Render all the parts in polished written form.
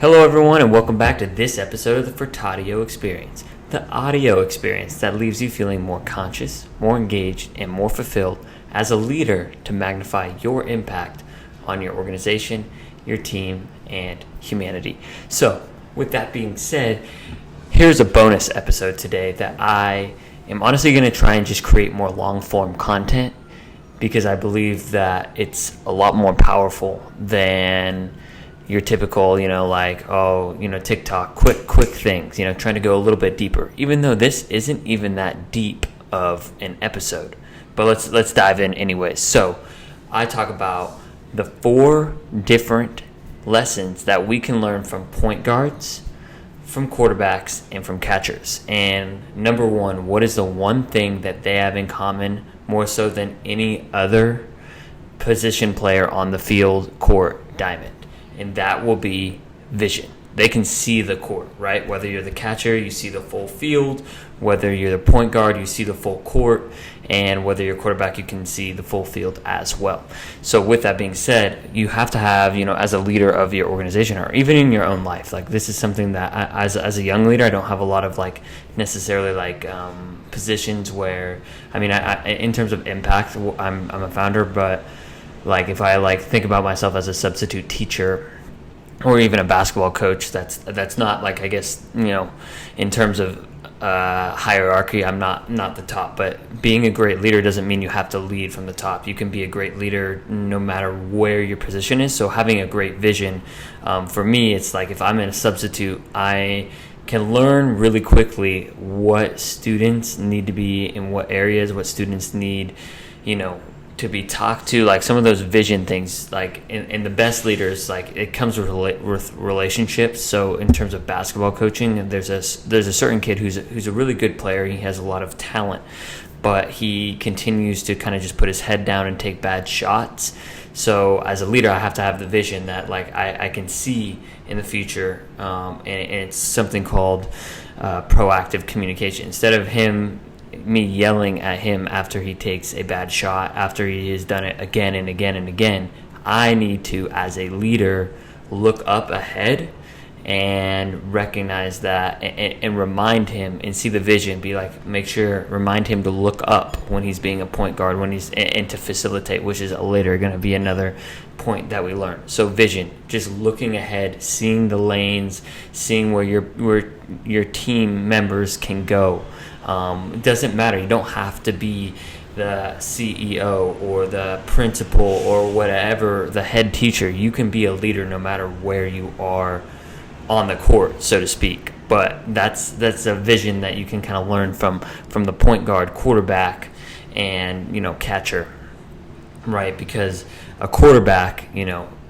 Hello everyone and welcome back to this episode of the Furtadio Experience, the audio experience that leaves you feeling more conscious, more engaged, and more fulfilled as a leader to magnify your impact on your organization, your team, and humanity. So, with that being said, here's a bonus episode today that I am honestly going to try and just create more long-form content because I believe that it's a lot more powerful than your typical, TikTok, quick things, trying to go a little bit deeper, even though this isn't even that deep of an episode. But let's dive in anyways. So I talk about the 4 different lessons that we can learn from point guards, from quarterbacks, and from catchers. And number 1, what is the one thing that they have in common more so than any other position player on the field, court, diamond? And that will be vision. They can see the court, right? Whether you're the catcher, you see the full field. Whether you're the point guard, you see the full court. And whether you're a quarterback, you can see the full field as well. So with that being said, you have to have, as a leader of your organization or even in your own life, this is something that as a young leader, I don't have a lot of necessarily positions where, in terms of impact, I'm a founder, but if I think about myself as a substitute teacher or even a basketball coach, that's not in terms of hierarchy, I'm not the top. But being a great leader doesn't mean you have to lead from the top. You can be a great leader no matter where your position is. So having a great vision, for me, it's if I'm in a substitute, I can learn really quickly what students need to be in what areas, what students need, to be talked to, some of those vision things, in the best leaders, it comes with relationships. So in terms of basketball coaching, there's a certain kid who's a really good player. He has a lot of talent, but he continues to kind of just put his head down and take bad shots. So as a leader, I have to have the vision that I can see in the future, and it's something called proactive communication. Instead of me yelling at him after he takes a bad shot, after he has done it again and again and again, I need to, as a leader, look up ahead and recognize that and remind him and see the vision, remind him to look up when he's being a point guard, and to facilitate, which is later going to be another point that we learn. So vision, just looking ahead, seeing the lanes, seeing where your team members can go. It doesn't matter. You don't have to be the CEO or the principal or whatever, the head teacher. You can be a leader no matter where you are on the court, so to speak. But that's a vision that you can kind of learn from the point guard, quarterback, and catcher, right? Because a quarterback,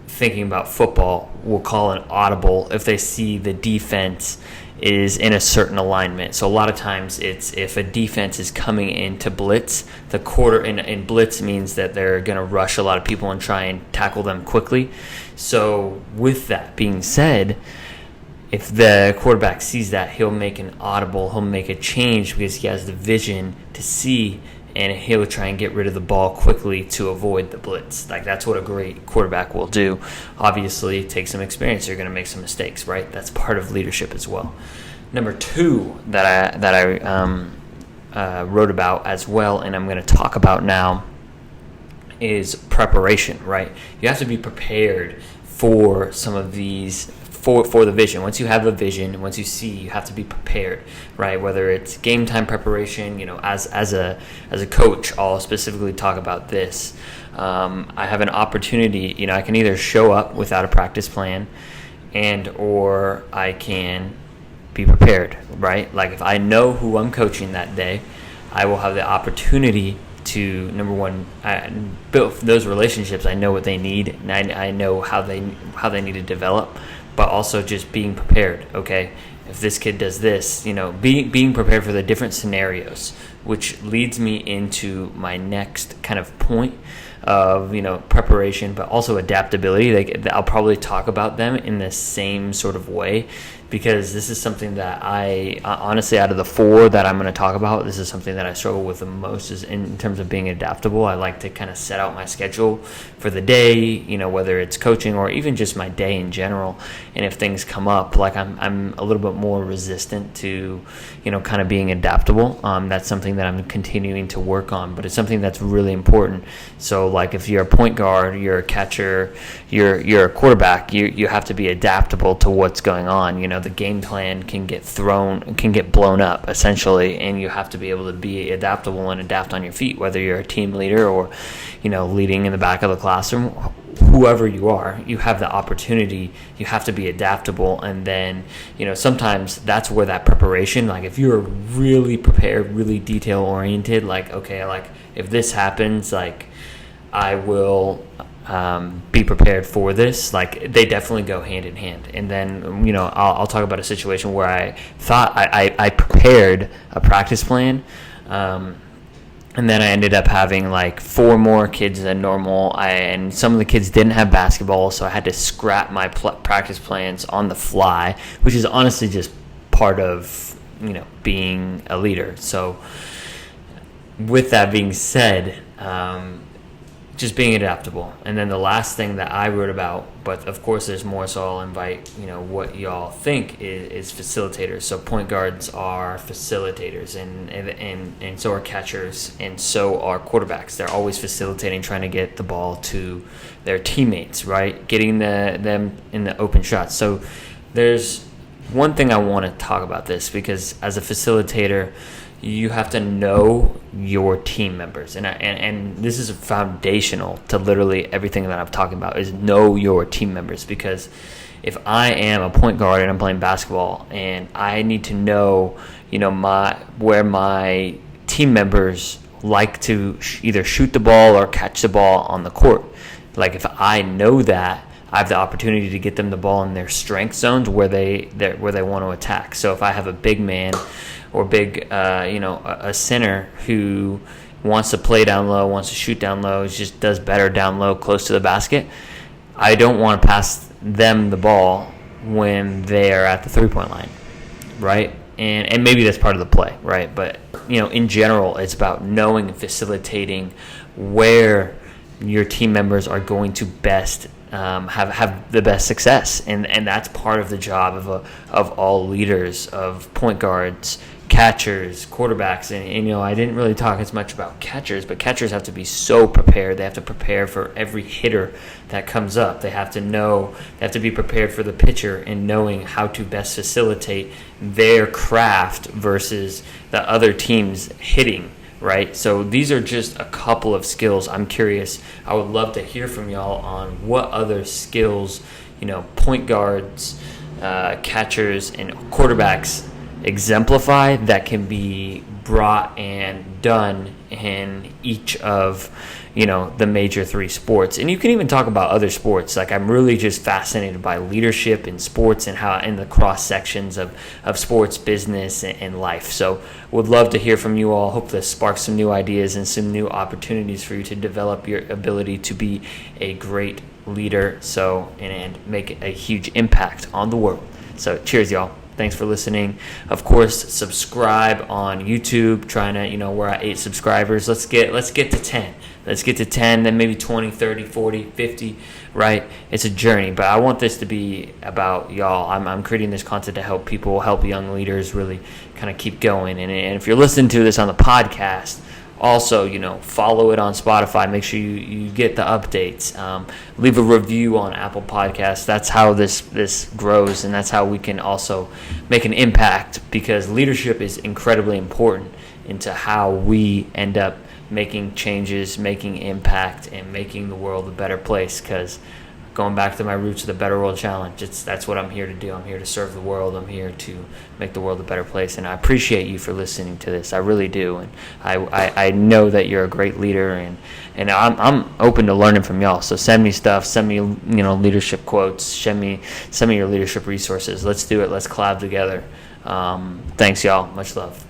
thinking about football, will call an audible if they see the defense is in a certain alignment. So a lot of times it's if a defense is coming into blitz, the quarter in blitz means that they're going to rush a lot of people and try and tackle them quickly. So with that being said, if the quarterback sees that, he'll make an audible, he'll make a change because he has the vision to see, and he'll try and get rid of the ball quickly to avoid the blitz. That's what a great quarterback will do. Obviously, it takes some experience. You're going to make some mistakes, right? That's part of leadership as well. Number 2 that I wrote about as well, and I'm going to talk about now, is preparation, right? You have to be prepared for some of these, for the vision. Once you have a vision, once you see, you have to be prepared, right? Whether it's game time preparation, as a coach, I'll specifically talk about this. I have an opportunity, I can either show up without a practice plan or I can be prepared, right? If I know who I'm coaching that day, I will have the opportunity to, number 1, build those relationships. I know what they need, and I know how they need to develop. But also just being prepared, okay? If this kid does this, being prepared for the different scenarios, which leads me into my next kind of point, of preparation, but also adaptability. I'll probably talk about them in the same sort of way, because this is something that I honestly, out of the four that I'm going to talk about, this is something that I struggle with the most, is in terms of being adaptable. I like to kind of set out my schedule for the day, whether it's coaching or even just my day in general. And if things come up, like I'm a little bit more resistant to, kind of being adaptable. That's something that I'm continuing to work on, but it's something that's really important. So like if you're a point guard, you're a catcher, you're a quarterback, you have to be adaptable to what's going on. The game plan can get blown up essentially, and you have to be able to be adaptable and adapt on your feet, whether you're a team leader or, leading in the back of the classroom. Whoever you are, you have the opportunity, you have to be adaptable. And then, sometimes that's where that preparation, like if you're really prepared, really detail oriented, like, okay, like if this happens, like I will be prepared for this. Like they definitely go hand in hand. And then, I'll talk about a situation where I thought I prepared a practice plan, and then I ended up having like 4 more kids than normal, and some of the kids didn't have basketball, so I had to scrap my practice plans on the fly, which is honestly just part of, being a leader. So with that being said, just being adaptable. And then the last thing that I wrote about, but of course there's more, so I'll invite what y'all think is facilitators. So point guards are facilitators, and so are catchers, and so are quarterbacks. They're always facilitating, trying to get the ball to their teammates, right? Getting them in the open shots. So there's one thing I want to talk about this, because as a facilitator, you have to know your team members, and this is foundational to literally everything that I'm talking about, is know your team members. Because if I am a point guard and I'm playing basketball, and I need to know, where my team members like to either shoot the ball or catch the ball on the court. Like if I know that, I have the opportunity to get them the ball in their strength zones where they want to attack. So if I have a big man or a center who wants to play down low, wants to shoot down low, just does better down low, close to the basket, I don't want to pass them the ball when they are at the three-point line, right? And maybe that's part of the play, right? But, in general, it's about knowing and facilitating where your team members are going to best have the best success, and that's part of the job of all leaders, of point guards, catchers, quarterbacks, and I didn't really talk as much about catchers, but catchers have to be so prepared. They have to prepare for every hitter that comes up. They have to be prepared for the pitcher and knowing how to best facilitate their craft versus the other team's hitting, right? So these are just a couple of skills. I'm curious. I would love to hear from y'all on what other skills, point guards, catchers, and quarterbacks exemplify that can be brought and done in each of the major 3 sports. And you can even talk about other sports. Like I'm really just fascinated by leadership in sports and how in the cross sections of sports, business, and life. So would love to hear from you all. Hope this sparks some new ideas and some new opportunities for you to develop your ability to be a great leader, and make a huge impact on the world. So cheers, y'all. Thanks for listening. Of course, subscribe on YouTube. Trying to, we're at 8 subscribers. Let's get to 10. Let's get to 10, then maybe 20, 30, 40, 50, right? It's a journey, but I want this to be about y'all. I'm creating this content to help people, help young leaders really kind of keep going. And if you're listening to this on the podcast, also, follow it on Spotify. Make sure you get the updates. Leave a review on Apple Podcasts. That's how this grows, and that's how we can also make an impact, because leadership is incredibly important into how we end up making changes, making impact, and making the world a better place. Because going back to my roots of the Better World Challenge, that's what I'm here to do. I'm here to serve the world. I'm here to make the world a better place. And I appreciate you for listening to this. I really do. And I know that you're a great leader, and I'm open to learning from y'all. So send me stuff. Send me leadership quotes. Send me your leadership resources. Let's do it. Let's collab together. Thanks, y'all. Much love.